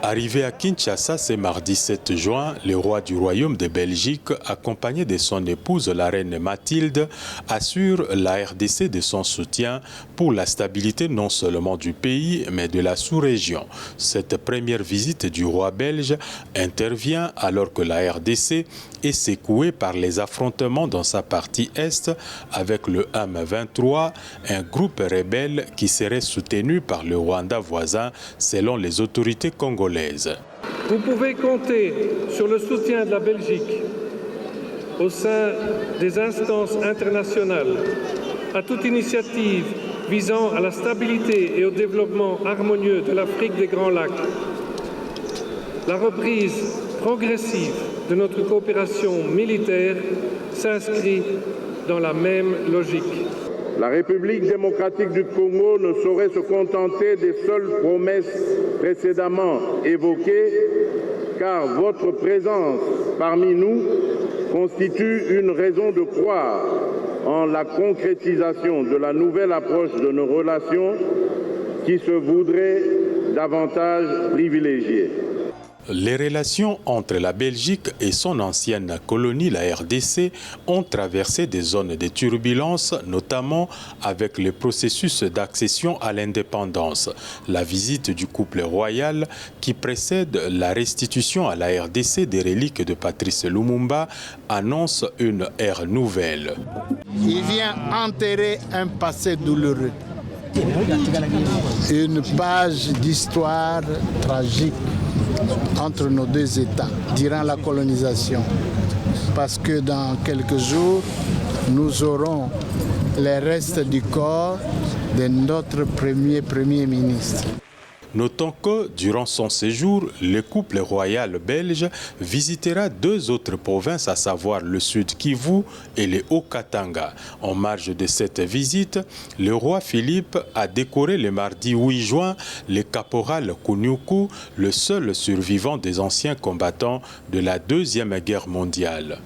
Arrivé à Kinshasa ce mardi 7 juin, le roi du Royaume de Belgique, accompagné de son épouse la reine Mathilde, assure la RDC de son soutien pour la stabilité non seulement du pays, mais de la sous-région. Cette première visite du roi belge intervient alors que la RDC est secouée par les affrontements dans sa partie est avec le M23, un groupe rebelle qui serait soutenu par le Rwanda voisin selon les autorités congolaises. Vous pouvez compter sur le soutien de la Belgique au sein des instances internationales à toute initiative visant à la stabilité et au développement harmonieux de l'Afrique des Grands Lacs. La reprise progressive de notre coopération militaire s'inscrit dans la même logique. La République démocratique du Congo ne saurait se contenter des seules promesses précédemment évoquées, car votre présence parmi nous constitue une raison de croire en la concrétisation de la nouvelle approche de nos relations qui se voudrait davantage privilégiée. Les relations entre la Belgique et son ancienne colonie, la RDC, ont traversé des zones de turbulence, notamment avec le processus d'accession à l'indépendance. La visite du couple royal qui précède la restitution à la RDC des reliques de Patrice Lumumba annonce une ère nouvelle. Il vient enterrer un passé douloureux, une page d'histoire tragique entre nos deux États durant la colonisation, parce que dans quelques jours, nous aurons les restes du corps de notre premier ministre. Notons que, durant son séjour, le couple royal belge visitera deux autres provinces, à savoir le Sud Kivu et le Haut-Katanga. En marge de cette visite, le roi Philippe a décoré le mardi 8 juin le caporal Kunyuku, le seul survivant des anciens combattants de la Deuxième Guerre mondiale.